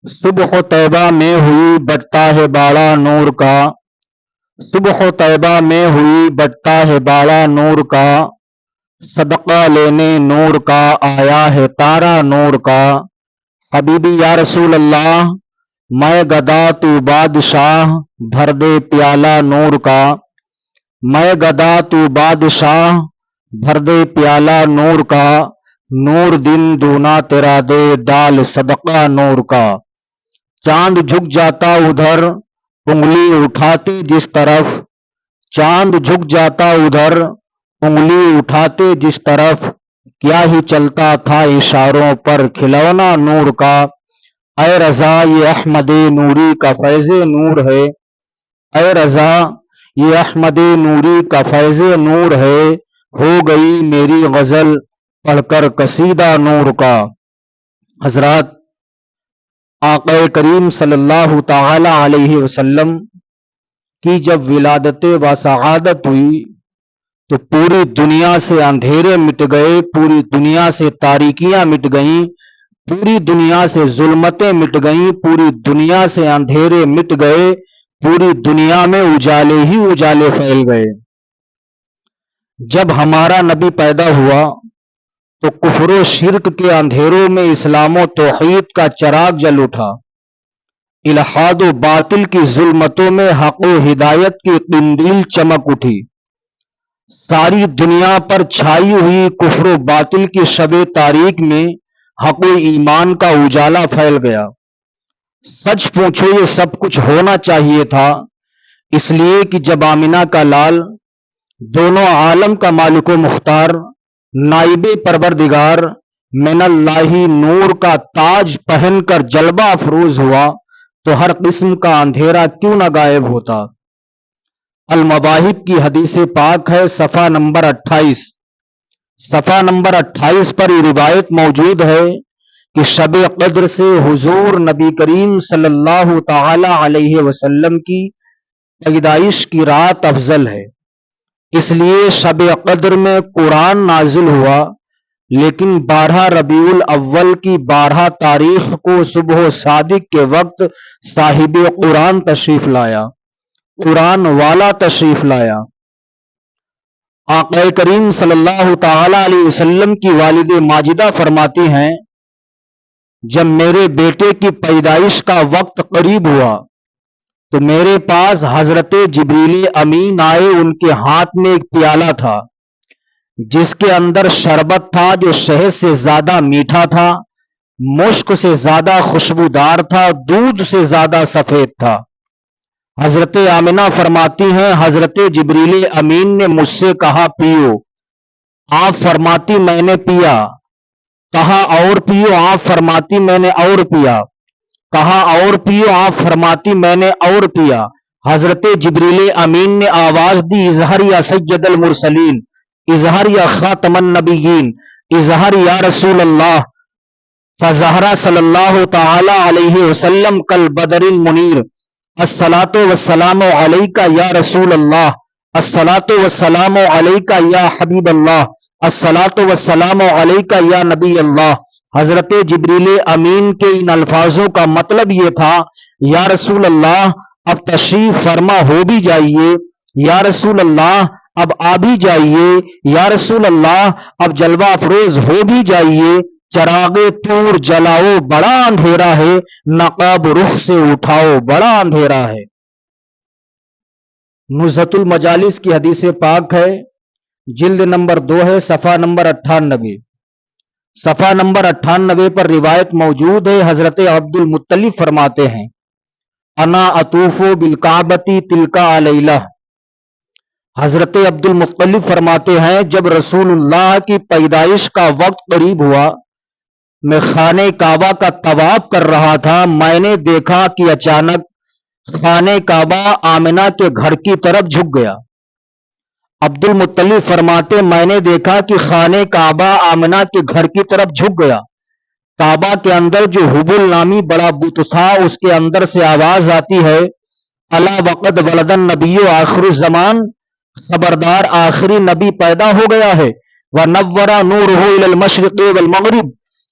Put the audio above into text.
صبح و طیبہ میں ہوئی بٹتا ہے باڑا نور کا، صبح و طیبہ میں ہوئی بٹتا ہے باڑا نور کا، صدقہ لینے نور کا آیا ہے تارا نور کا۔ حبیبی یا رسول اللہ، میں گدا تو بادشاہ، بھر دے پیالہ نور کا، میں گدا تو بادشاہ، بھر دے پیالہ نور کا، نور دن دونا تیرا دے ڈال صدقہ نور کا۔ چاند جھک جاتا ادھر انگلی اٹھاتے جس طرف، چاند جھک جاتا ادھر انگلی اٹھاتے جس طرف، کیا ہی چلتا تھا اشاروں پر کھلونا نور کا۔ اے رضا یہ احمد نوری کا فیض نور ہے، اے رضا یہ احمد نوری کا فیض نور ہے، ہو گئی میری غزل پڑھ کر قصیدہ نور کا۔ حضرات، آقا کریم صلی اللہ تعالی علیہ وسلم کی جب ولادت و سعادت ہوئی تو پوری دنیا سے اندھیرے مٹ گئے، پوری دنیا سے تاریکیاں مٹ گئیں، پوری دنیا سے ظلمتیں مٹ گئیں، پوری دنیا سے اندھیرے مٹ گئے، پوری دنیا میں اجالے ہی اجالے پھیل گئے۔ جب ہمارا نبی پیدا ہوا تو کفر و شرک کے اندھیروں میں اسلام و توحید کا چراغ جل اٹھا، الحاد و باطل کی ظلمتوں میں حق و ہدایت کی قندیل چمک اٹھی۔ ساری دنیا پر چھائی ہوئی کفر و باطل کی شب تاریک میں حق و ایمان کا اجالا پھیل گیا۔ سچ پوچھو یہ سب کچھ ہونا چاہیے تھا، اس لیے کہ جب آمنہ کا لال دونوں عالم کا مالک و مختار، نائب پروردگار، من اللہ نور کا تاج پہن کر جلوہ افروز ہوا تو ہر قسم کا اندھیرا کیوں نہ غائب ہوتا۔ المواہب کی حدیث پاک ہے صفحہ نمبر 28، صفحہ نمبر 28 پر یہ روایت موجود ہے کہ شب قدر سے حضور نبی کریم صلی اللہ تعالی علیہ وسلم کی پیدائش کی رات افضل ہے، اس لیے شب قدر میں قرآن نازل ہوا، لیکن 12 ربیع الاول کی 12 تاریخ کو صبح صادق کے وقت صاحب قرآن تشریف لایا، قرآن والا تشریف لایا۔ آقا کریم صلی اللہ تعالی علیہ وسلم کی والد ماجدہ فرماتی ہیں، جب میرے بیٹے کی پیدائش کا وقت قریب ہوا تو میرے پاس حضرت جبریل امین آئے، ان کے ہاتھ میں ایک پیالہ تھا جس کے اندر شربت تھا جو شہد سے زیادہ میٹھا تھا، مشک سے زیادہ خوشبودار تھا، دودھ سے زیادہ سفید تھا۔ حضرت آمنہ فرماتی ہیں حضرت جبریل امین نے مجھ سے کہا پیو، آپ فرماتی میں نے پیا، کہا اور پیو، آپ فرماتی میں نے اور پیا، کہا اور پیو، آپ فرماتی میں نے اور پیا۔ حضرت جبریل امین نے آواز دی اظہر یا سید المرسلین، اظہر یا خاتم النبیین، اظہر یا رسول اللہ، فظہر صلی اللہ تعالی علیہ وسلم کل بدر منیر، الصلاۃ والسلام علیکہ یا رسول اللہ، الصلاۃ والسلام علیکہ یا حبیب اللہ، الصلاۃ والسلام علیکہ یا نبی اللہ۔ حضرت جبریل امین کے ان الفاظوں کا مطلب یہ تھا، یا رسول اللہ اب تشریف فرما ہو بھی جائیے، یا رسول اللہ اب آ بھی جائیے، یا رسول اللہ اب جلوہ افروز ہو بھی جائیے، چراغ طور جلاؤ بڑا اندھیرا ہے، نقاب رخ سے اٹھاؤ بڑا اندھیرا ہے۔ نزہۃ المجالس کی حدیث پاک ہے، جلد نمبر 2 ہے، صفحہ نمبر 98، صفحہ نمبر 98 پر روایت موجود ہے، حضرت عبد المطلب فرماتے ہیں انا اطوف بالکعبۃ تلک لیلہ۔ حضرت عبد المطلب فرماتے ہیں جب رسول اللہ کی پیدائش کا وقت قریب ہوا، میں خانہ کعبہ کا طواف کر رہا تھا، میں نے دیکھا کہ اچانک خانہ کعبہ آمنہ کے گھر کی طرف جھک گیا۔ عبد المطلب فرماتے میں نے دیکھا کہ خانہ کعبہ آمنہ کے گھر کی طرف جھک گیا، کعبہ کے اندر جو حبل نامی بڑا بت تھا اس کے اندر سے آواز آتی ہے، الا وقد ولد النبی آخر الزمان، خبردار آخری نبی پیدا ہو گیا ہے، وَنَوَّرَ نُورُهُ إِلَى الْمَشْرِقِ وَالْمَغْرِبِ،